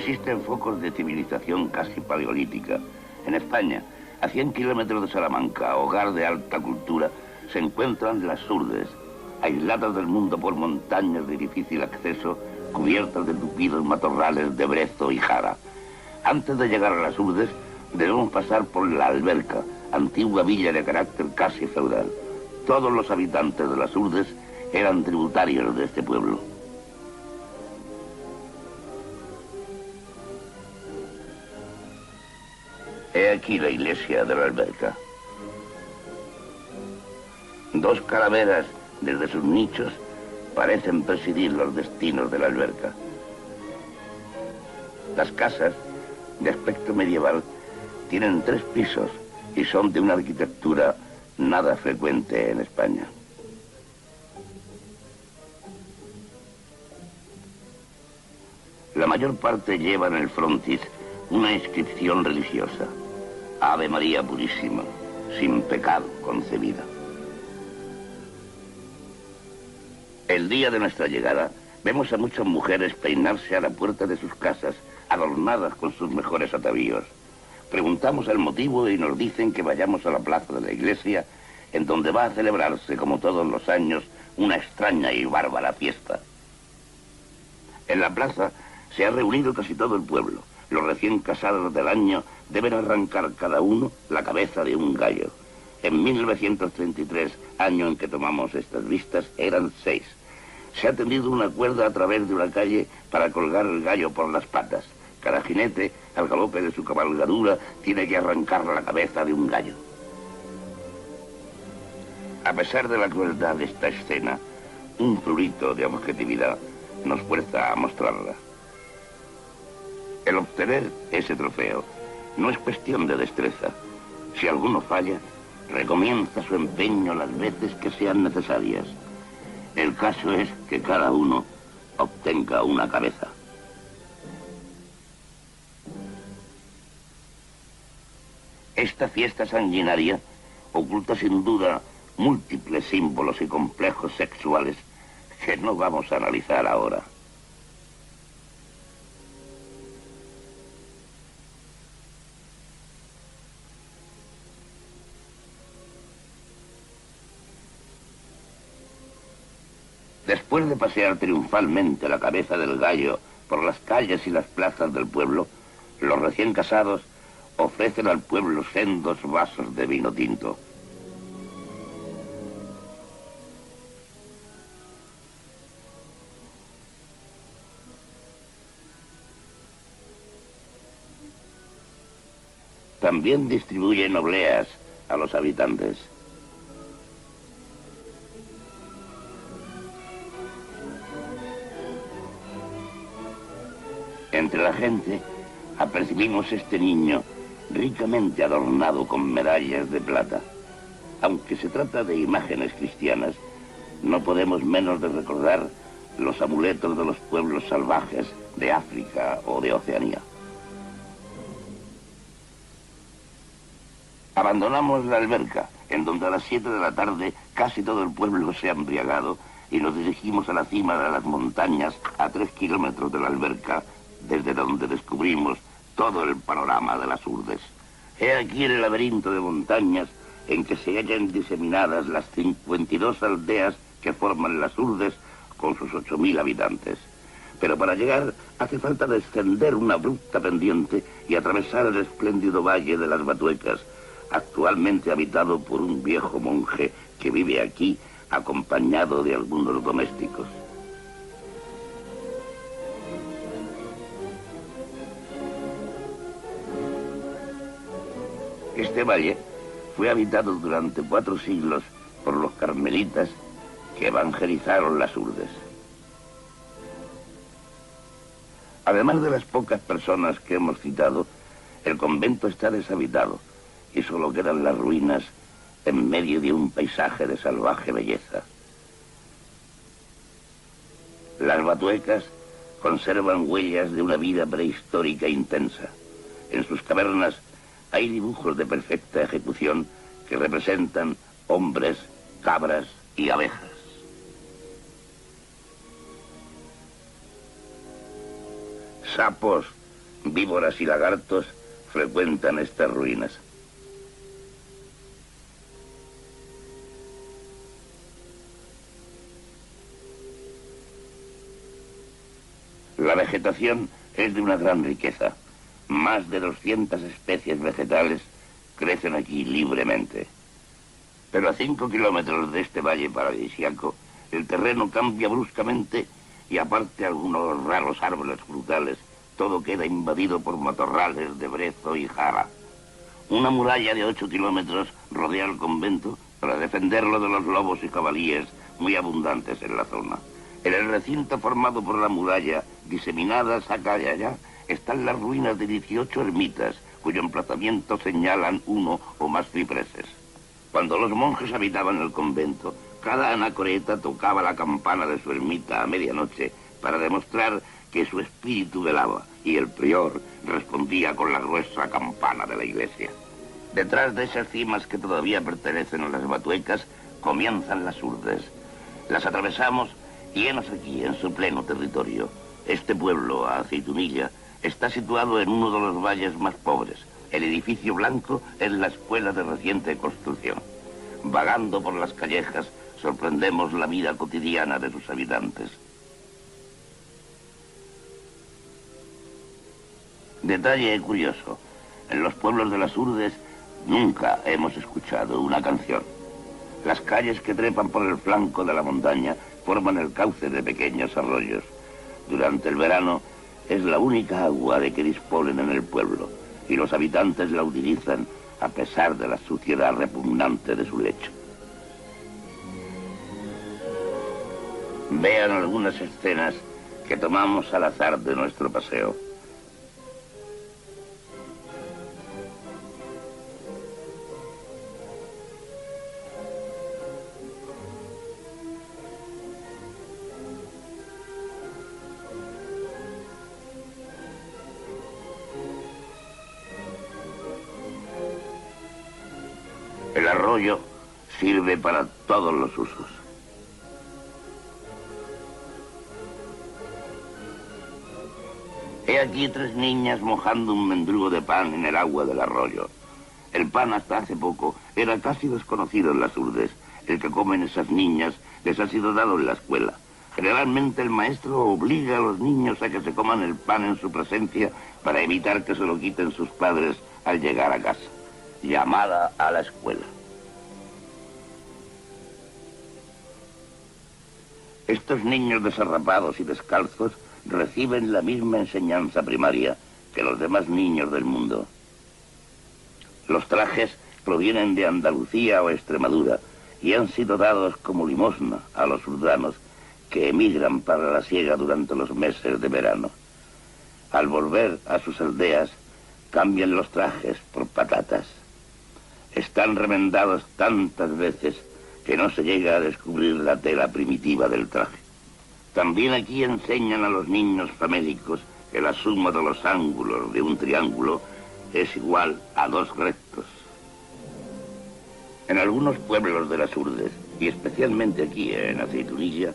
Existen focos de civilización casi paleolítica. En España, a 100 kilómetros de Salamanca, hogar de alta cultura, se encuentran las Urdes, aisladas del mundo por montañas de difícil acceso, cubiertas de tupidos matorrales de brezo y jara. Antes de llegar a las Urdes, debemos pasar por la Alberca, antigua villa de carácter casi feudal. Todos los habitantes de las Urdes eran tributarios de este pueblo. He aquí la iglesia de la Alberca. Dos calaveras desde sus nichos parecen presidir los destinos de la alberca. Las casas, de aspecto medieval, tienen 3 pisos y son de una arquitectura nada frecuente en España. La mayor parte lleva en el frontis una inscripción religiosa: Ave María Purísima, sin pecado concebida. El día de nuestra llegada, vemos a muchas mujeres peinarse a la puerta de sus casas, adornadas con sus mejores atavíos. Preguntamos el motivo y nos dicen que vayamos a la plaza de la iglesia, en donde va a celebrarse, como todos los años, una extraña y bárbara fiesta. En la plaza se ha reunido casi todo el pueblo. Los recién casados del año deben arrancar cada uno la cabeza de un gallo. En 1933, año en que tomamos estas vistas, eran 6. Se ha tendido una cuerda a través de una calle para colgar el gallo por las patas. Cada jinete, al galope de su cabalgadura, tiene que arrancar la cabeza de un gallo. A pesar de la crueldad de esta escena, un prurito de objetividad nos fuerza a mostrarla. El obtener ese trofeo no es cuestión de destreza. Si alguno falla, recomienza su empeño las veces que sean necesarias. El caso es que cada uno obtenga una cabeza. Esta fiesta sanguinaria oculta sin duda múltiples símbolos y complejos sexuales que no vamos a analizar ahora. Después de pasear triunfalmente la cabeza del gallo por las calles y las plazas del pueblo, los recién casados ofrecen al pueblo sendos vasos de vino tinto. También distribuyen obleas a los habitantes. Entre la gente apercibimos este niño ricamente adornado con medallas de plata. Aunque se trata de imágenes cristianas, no podemos menos de recordar los amuletos de los pueblos salvajes de África o de Oceanía. Abandonamos la alberca, en donde a las 7 de la tarde casi todo el pueblo se ha embriagado, y nos dirigimos a la cima de las montañas a 3 kilómetros de la alberca, desde donde descubrimos todo el panorama de las Urdes. He aquí el laberinto de montañas en que se hallan diseminadas las 52 aldeas que forman las Urdes con sus 8.000 habitantes. Pero para llegar hace falta descender una abrupta pendiente y atravesar el espléndido valle de las Batuecas, actualmente habitado por un viejo monje que vive aquí acompañado de algunos domésticos. Este valle fue habitado durante 4 siglos por los carmelitas que evangelizaron las Urdes. Además de las pocas personas que hemos citado, el convento está deshabitado y solo quedan las ruinas en medio de un paisaje de salvaje belleza. Las Batuecas conservan huellas de una vida prehistórica intensa. En sus cavernas hay dibujos de perfecta ejecución que representan hombres, cabras y abejas. Sapos Víboras y lagartos frecuentan estas ruinas. La vegetación es de una gran riqueza. Más de 200 especies vegetales crecen aquí libremente. Pero a 5 kilómetros de este valle paradisíaco, el terreno cambia bruscamente y aparte de algunos raros árboles frutales, todo queda invadido por matorrales de brezo y jara. Una muralla de 8 kilómetros rodea el convento para defenderlo de los lobos y jabalíes muy abundantes en la zona. En el recinto formado por la muralla, diseminadas acá y allá, están las ruinas de 18 ermitas, cuyo emplazamiento señalan uno o más cipreses. Cuando los monjes habitaban el convento, cada anacoreta tocaba la campana de su ermita a medianoche para demostrar que su espíritu velaba, y el prior respondía con la gruesa campana de la iglesia. Detrás de esas cimas que todavía pertenecen a las Batuecas, comienzan las Urdes. Las atravesamos y henos aquí, en su pleno territorio. Este pueblo, a Aceitunilla, está situado en uno de los valles más pobres. El edificio blanco es la escuela de reciente construcción. Vagando por las callejas, sorprendemos la vida cotidiana de sus habitantes. Detalle curioso, en los pueblos de las Urdes nunca hemos escuchado una canción. Las calles que trepan por el flanco de la montaña forman el cauce de pequeños arroyos. Durante el verano es la única agua de que disponen en el pueblo y los habitantes la utilizan a pesar de la suciedad repugnante de su lecho. Vean algunas escenas que tomamos al azar de nuestro paseo. El arroyo sirve para todos los usos. He aquí 3 niñas mojando un mendrugo de pan en el agua del arroyo. El pan hasta hace poco era casi desconocido en las Urdes. El que comen esas niñas les ha sido dado en la escuela. Generalmente el maestro obliga a los niños a que se coman el pan en su presencia para evitar que se lo quiten sus padres al llegar a casa. Llamada a la escuela. Estos niños desarrapados y descalzos reciben la misma enseñanza primaria que los demás niños del mundo. Los trajes provienen de Andalucía o Extremadura y han sido dados como limosna a los urdanos que emigran para la siega durante los meses de verano. Al volver a sus aldeas, cambian los trajes por patatas. Están remendados tantas veces que no se llega a descubrir la tela primitiva del traje. También aquí enseñan a los niños famélicos que la suma de los ángulos de un triángulo es igual a 2 rectos. En algunos pueblos de las Urdes, y especialmente aquí en Aceitunilla,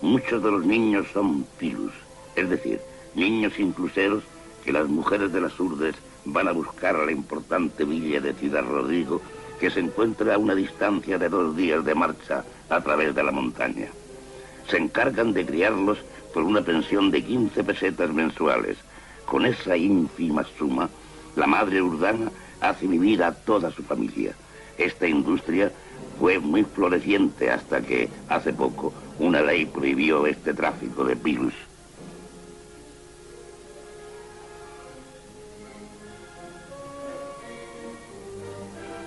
muchos de los niños son pilus, es decir, niños incluseros que las mujeres de las Urdes van a buscar a la importante villa de Ciudad Rodrigo, que se encuentra a una distancia de 2 días de marcha a través de la montaña. Se encargan de criarlos por una pensión de 15 pesetas mensuales. Con esa ínfima suma, la madre urdana hace vivir a toda su familia. Esta industria fue muy floreciente hasta que, hace poco, una ley prohibió este tráfico de pilus.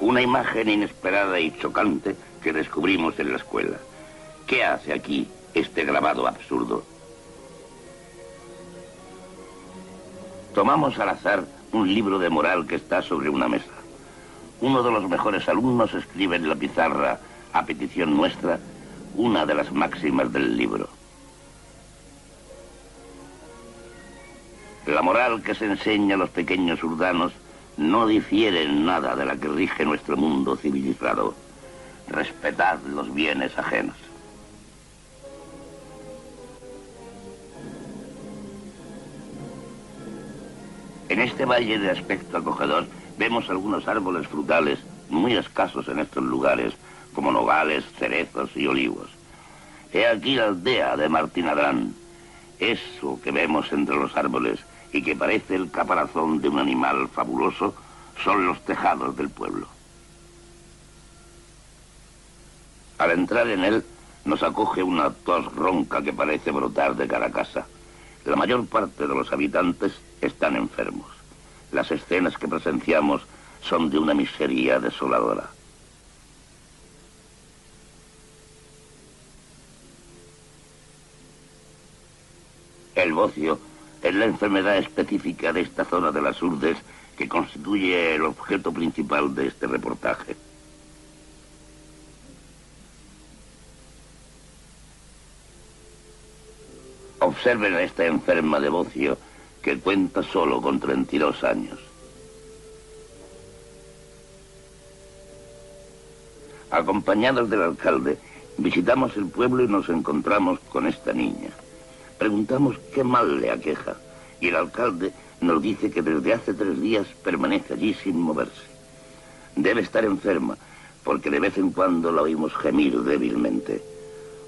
Una imagen inesperada y chocante que descubrimos en la escuela. ¿Qué hace aquí este grabado absurdo? Tomamos al azar un libro de moral que está sobre una mesa. Uno de los mejores alumnos escribe en la pizarra, a petición nuestra, una de las máximas del libro. La moral que se enseña a los pequeños urdanos no difiere en nada de la que rige nuestro mundo civilizado. Respetad los bienes ajenos. En este valle de aspecto acogedor vemos algunos árboles frutales muy escasos en estos lugares, como nogales, cerezos y olivos. He aquí la aldea de Martín Adrán. Eso que vemos entre los árboles y que parece el caparazón de un animal fabuloso son los tejados del pueblo. Al entrar en él nos acoge una tos ronca que parece brotar de cada casa. La mayor parte de los habitantes están enfermos. Las escenas que presenciamos son de una miseria desoladora. El bocio es la enfermedad específica de esta zona de las Urdes que constituye el objeto principal de este reportaje. Observen a esta enferma de bocio que cuenta solo con 32 años. Acompañados del alcalde, visitamos el pueblo y nos encontramos con esta niña. Preguntamos qué mal le aqueja y el alcalde nos dice que desde hace 3 días permanece allí sin moverse. Debe estar enferma porque de vez en cuando la oímos gemir débilmente.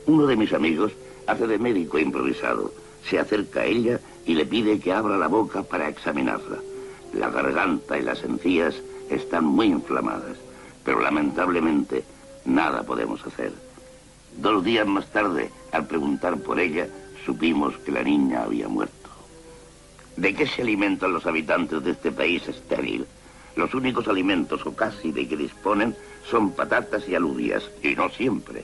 Uno de mis amigos hace de médico improvisado. Se acerca a ella y le pide que abra la boca para examinarla. La garganta y las encías están muy inflamadas, pero lamentablemente nada podemos hacer. 2 días más tarde, al preguntar por ella, supimos que la niña había muerto. ¿De qué se alimentan los habitantes de este país estéril? Los únicos alimentos, o casi, de que disponen son patatas y alubias, y no siempre.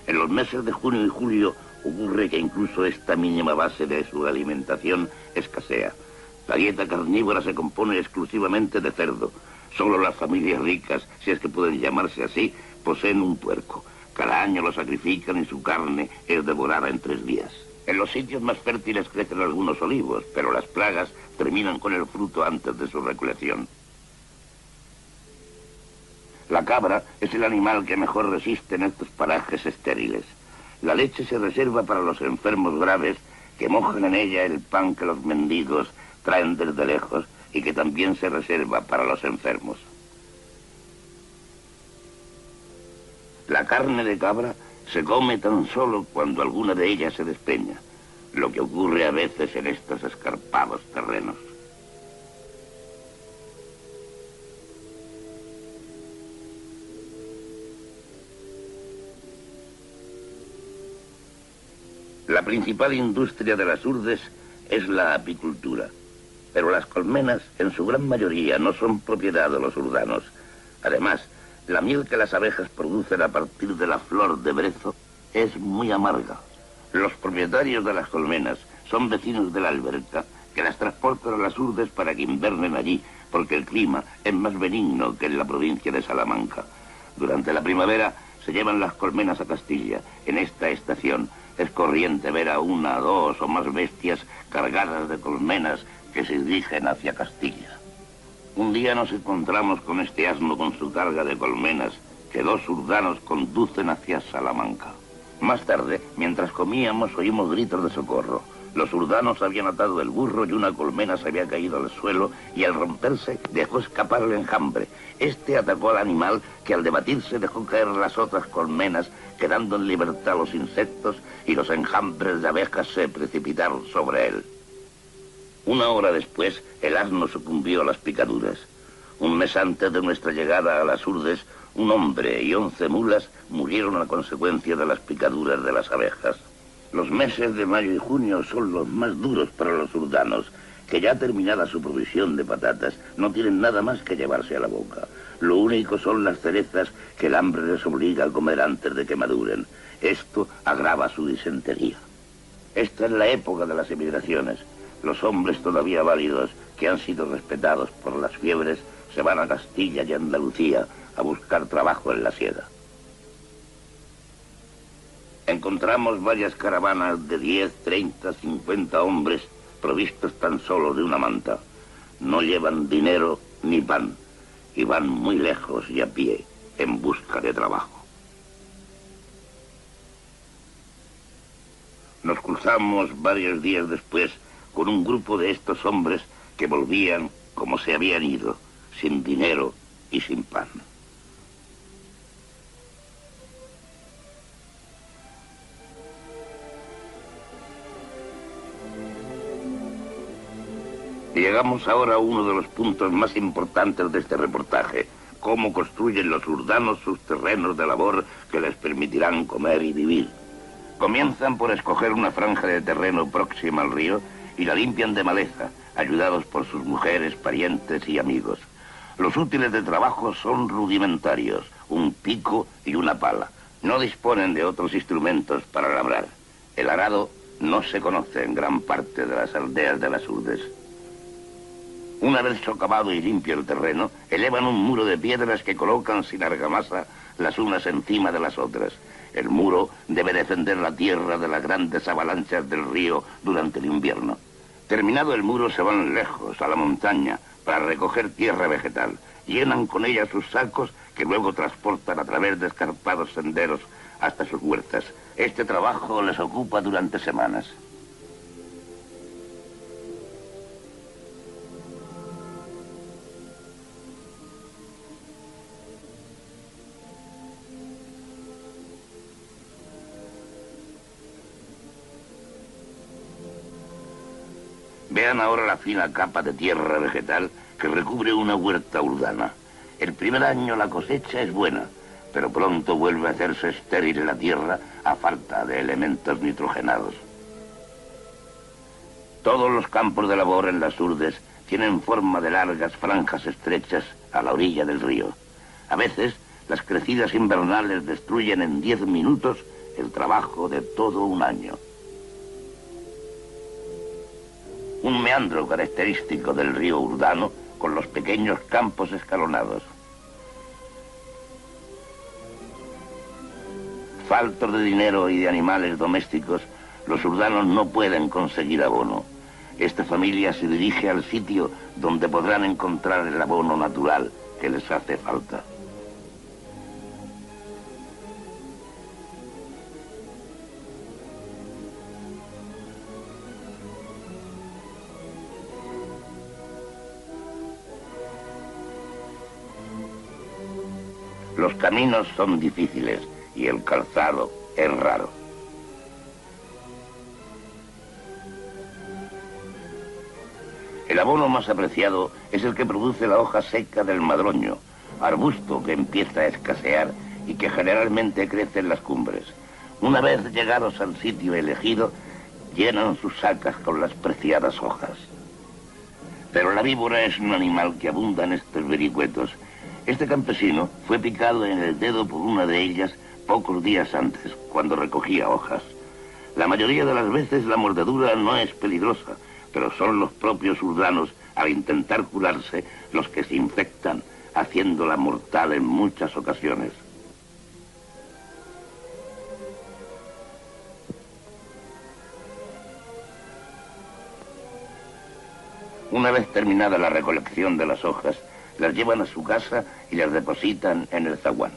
En los meses de junio y julio ocurre que incluso esta mínima base de su alimentación escasea. La dieta carnívora se compone exclusivamente de cerdo. Solo las familias ricas, si es que pueden llamarse así, poseen un puerco. Cada año lo sacrifican y su carne es devorada en 3 días. En los sitios más fértiles crecen algunos olivos, pero las plagas terminan con el fruto antes de su recolección. La cabra es el animal que mejor resiste en estos parajes estériles. La leche se reserva para los enfermos graves que mojan en ella el pan que los mendigos traen desde lejos y que también se reserva para los enfermos. La carne de cabra se come tan solo cuando alguna de ellas se despeña, lo que ocurre a veces en estos escarpados terrenos. La principal industria de las Urdes es la apicultura, pero las colmenas en su gran mayoría no son propiedad de los urdanos. Además, la miel que las abejas producen a partir de la flor de brezo es muy amarga. Los propietarios de las colmenas son vecinos de la alberca que las transportan a las Urdes para que invernen allí, porque el clima es más benigno que en la provincia de Salamanca. Durante la primavera se llevan las colmenas a Castilla. En esta estación es corriente ver a 1, 2 o más bestias cargadas de colmenas que se dirigen hacia Castilla. Un día nos encontramos con este asno con su carga de colmenas que 2 urdanos conducen hacia Salamanca. Más tarde, mientras comíamos, oímos gritos de socorro. Los urdanos habían atado el burro y una colmena se había caído al suelo y al romperse dejó escapar el enjambre. Este atacó al animal que al debatirse dejó caer las otras colmenas, quedando en libertad los insectos y los enjambres de abejas se precipitaron sobre él. 1 hora después, el asno sucumbió a las picaduras. Un mes antes de nuestra llegada a las Urdes, un hombre y 11 mulas murieron a consecuencia de las picaduras de las abejas. Los meses de mayo y junio son los más duros para los urdanos, que ya terminada su provisión de patatas, no tienen nada más que llevarse a la boca. Lo único son las cerezas que el hambre les obliga a comer antes de que maduren. Esto agrava su disentería. Esta es la época de las emigraciones. Los hombres todavía válidos, que han sido respetados por las fiebres, se van a Castilla y Andalucía a buscar trabajo en la siega. Encontramos varias caravanas de 10, 30, 50 hombres provistos tan solo de una manta. No llevan dinero ni pan y van muy lejos y a pie en busca de trabajo. Nos cruzamos varios días después con un grupo de estos hombres que volvían como se habían ido, sin dinero y sin pan. Llegamos ahora a uno de los puntos más importantes de este reportaje: cómo construyen los urdanos sus terrenos de labor que les permitirán comer y vivir. Comienzan por escoger una franja de terreno próxima al río y la limpian de maleza, ayudados por sus mujeres, parientes y amigos. Los útiles de trabajo son rudimentarios: un pico y una pala. No disponen de otros instrumentos para labrar. El arado no se conoce en gran parte de las aldeas de las Urdes. Una vez socavado y limpio el terreno, elevan un muro de piedras que colocan sin argamasa las unas encima de las otras. El muro debe defender la tierra de las grandes avalanchas del río durante el invierno. Terminado el muro, se van lejos, a la montaña, para recoger tierra vegetal. Llenan con ella sus sacos, que luego transportan a través de escarpados senderos hasta sus huertas. Este trabajo les ocupa durante semanas. Vean ahora la fina capa de tierra vegetal que recubre una huerta urdana. El primer año la cosecha es buena, pero pronto vuelve a hacerse estéril la tierra a falta de elementos nitrogenados. Todos los campos de labor en las Urdes tienen forma de largas franjas estrechas a la orilla del río. A veces, las crecidas invernales destruyen en 10 minutos el trabajo de todo un año. Un meandro característico del río Urdano, con los pequeños campos escalonados. Faltos de dinero y de animales domésticos, los urdanos no pueden conseguir abono. Esta familia se dirige al sitio donde podrán encontrar el abono natural que les hace falta. Los caminos son difíciles y el calzado es raro. El abono más apreciado es el que produce la hoja seca del madroño, arbusto que empieza a escasear y que generalmente crece en las cumbres. Una vez llegados al sitio elegido, llenan sus sacas con las preciadas hojas. Pero la víbora es un animal que abunda en estos vericuetos. Este campesino fue picado en el dedo por una de ellas pocos días antes, cuando recogía hojas. La mayoría de las veces la mordedura no es peligrosa, pero son los propios urdanos, al intentar curarse, los que se infectan, haciéndola mortal en muchas ocasiones. Una vez terminada la recolección de las hojas, las llevan a su casa y las depositan en el zaguán.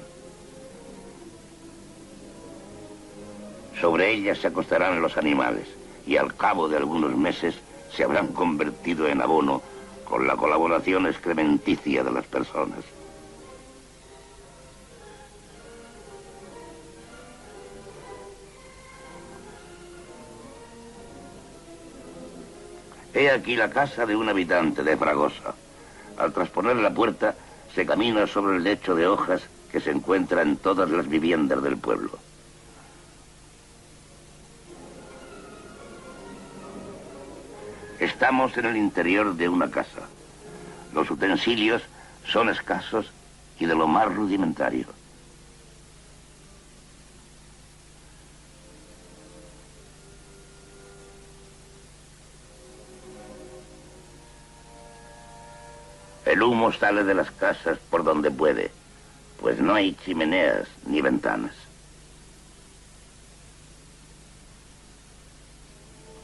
Sobre ellas se acostarán los animales y al cabo de algunos meses se habrán convertido en abono con la colaboración excrementicia de las personas. He aquí la casa de un habitante de Fragosa. Al trasponer la puerta, se camina sobre el lecho de hojas que se encuentra en todas las viviendas del pueblo. Estamos en el interior de una casa. Los utensilios son escasos y de lo más rudimentario. El humo sale de las casas por donde puede, pues no hay chimeneas ni ventanas.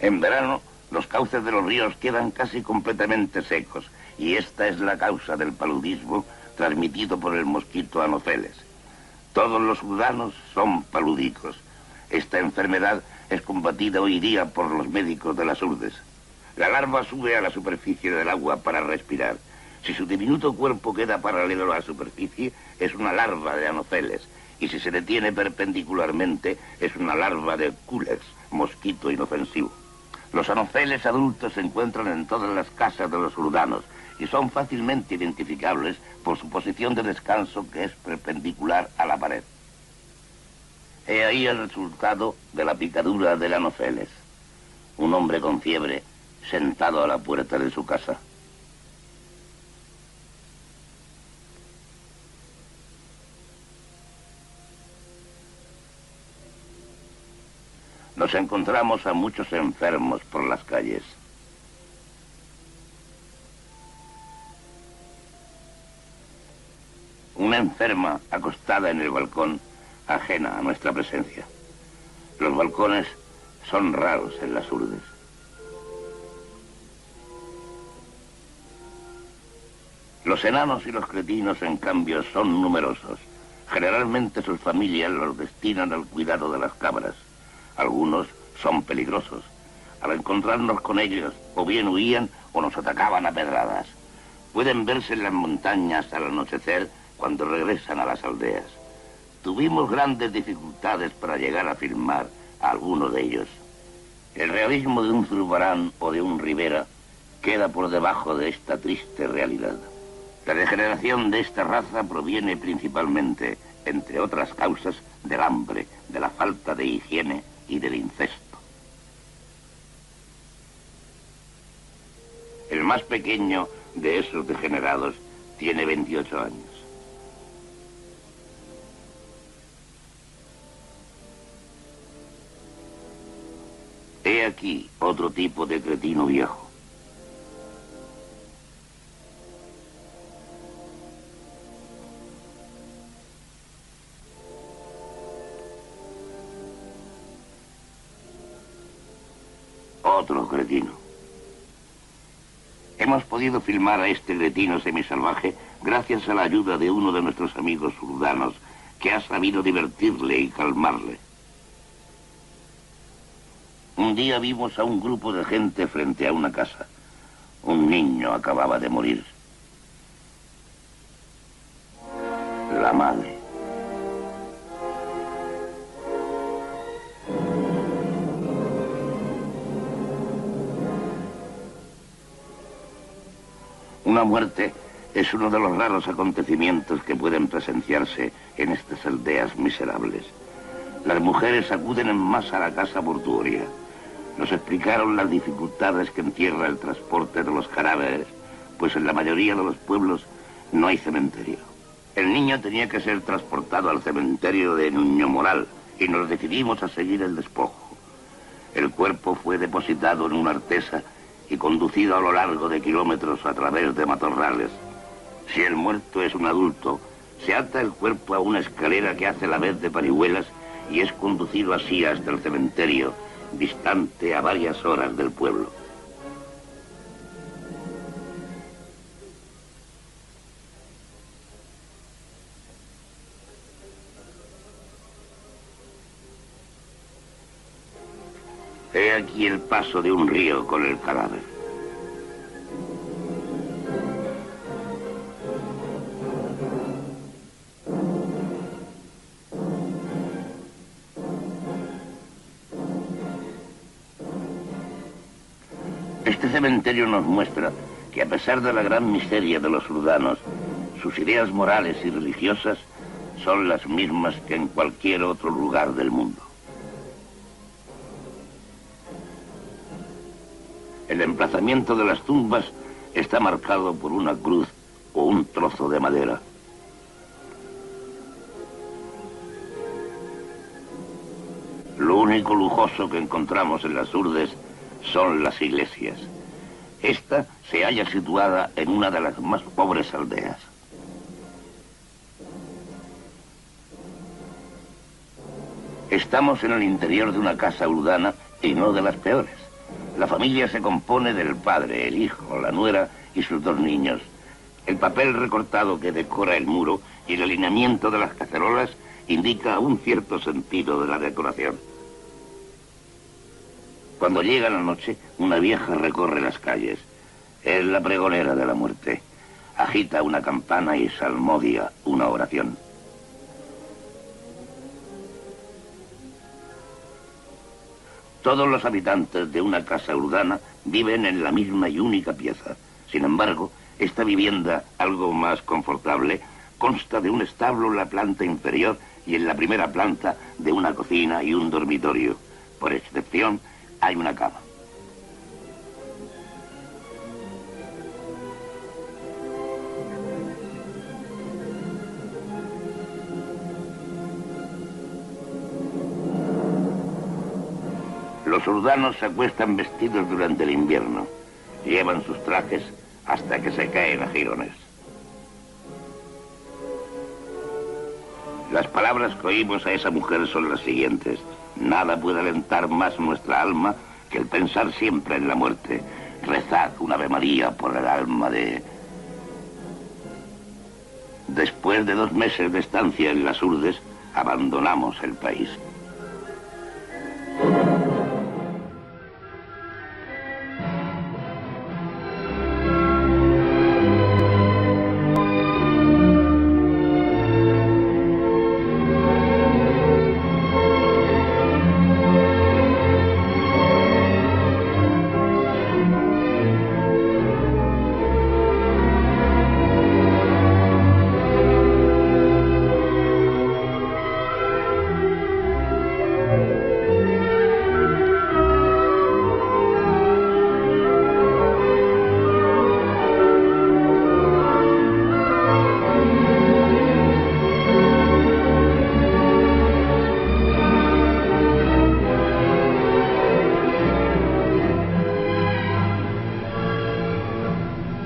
En verano, los cauces de los ríos quedan casi completamente secos, y esta es la causa del paludismo transmitido por el mosquito Anopheles. Todos los urdanos son palúdicos. Esta enfermedad es combatida hoy día por los médicos de las Urdes. La larva sube a la superficie del agua para respirar. Si su diminuto cuerpo queda paralelo a la superficie, es una larva de anofeles. Y si se detiene perpendicularmente, es una larva de culex, mosquito inofensivo. Los anofeles adultos se encuentran en todas las casas de los urdanos y son fácilmente identificables por su posición de descanso, que es perpendicular a la pared. He ahí el resultado de la picadura del anofeles. Un hombre con fiebre sentado a la puerta de su casa. Nos encontramos a muchos enfermos por las calles. Una enferma acostada en el balcón, ajena a nuestra presencia. Los balcones son raros en las urdes. Los enanos y los cretinos, en cambio, son numerosos. Generalmente sus familias los destinan al cuidado de las cabras. Algunos son peligrosos. Al encontrarnos con ellos, o bien huían o nos atacaban a pedradas. Pueden verse en las montañas al anochecer cuando regresan a las aldeas. Tuvimos grandes dificultades para llegar a filmar a alguno de ellos. El realismo de un Zurbarán o de un Rivera queda por debajo de esta triste realidad. La degeneración de esta raza proviene principalmente, entre otras causas, del hambre, de la falta de higiene y del incesto. El más pequeño de esos degenerados tiene 28 años. He aquí otro tipo de cretino viejo. Otro cretino. Hemos podido filmar a este cretino semisalvaje gracias a la ayuda de uno de nuestros amigos urdanos, que ha sabido divertirle y calmarle. Un día vimos a un grupo de gente frente a una casa. Un niño acababa de morir. La madre. Una muerte es uno de los raros acontecimientos que pueden presenciarse en estas aldeas miserables. Las mujeres acuden en masa a la casa mortuoria. Nos explicaron las dificultades que encierra el transporte de los cadáveres, pues en la mayoría de los pueblos no hay cementerio. El niño tenía que ser transportado al cementerio de Nuño Moral y nos decidimos a seguir el despojo. El cuerpo fue depositado en una artesa y conducido a lo largo de kilómetros a través de matorrales. Si el muerto es un adulto, se ata el cuerpo a una escalera que hace la vez de parihuelas y es conducido así hasta el cementerio, distante a varias horas del pueblo. He aquí el paso de un río con el cadáver. Este cementerio nos muestra que a pesar de la gran miseria de los urdanos, sus ideas morales y religiosas son las mismas que en cualquier otro lugar del mundo. El emplazamiento de las tumbas está marcado por una cruz o un trozo de madera. Lo único lujoso que encontramos en las urdes son las iglesias. Esta se halla situada en una de las más pobres aldeas. Estamos en el interior de una casa urdana y no de las peores. La familia se compone del padre, el hijo, la nuera y sus dos niños. El papel recortado que decora el muro y el alineamiento de las cacerolas indica un cierto sentido de la decoración. Cuando llega la noche, una vieja recorre las calles. Es la pregonera de la muerte. Agita una campana y salmodia una oración. Todos los habitantes de una casa urbana viven en la misma y única pieza. Sin embargo, esta vivienda, algo más confortable, consta de un establo en la planta inferior y en la primera planta de una cocina y un dormitorio. Por excepción, hay una cama. Los urdanos se acuestan vestidos durante el invierno. Llevan sus trajes hasta que se caen a jirones. Las palabras que oímos a esa mujer son las siguientes. Nada puede alentar más nuestra alma que el pensar siempre en la muerte. Rezad una Ave María por el alma de... Después de 2 meses de estancia en las Urdes, abandonamos el país.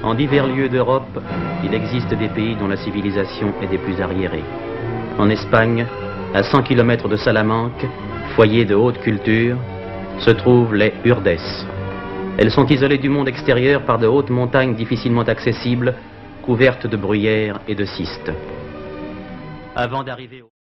En divers lieux d'Europe, il existe des pays dont la civilisation est des plus arriérées. En Espagne, à 100 km de Salamanque, foyer de haute culture, se trouvent les Urdes. Elles sont isolées du monde extérieur par de hautes montagnes difficilement accessibles, couvertes de bruyères et de scystes. Avant d'arriver au...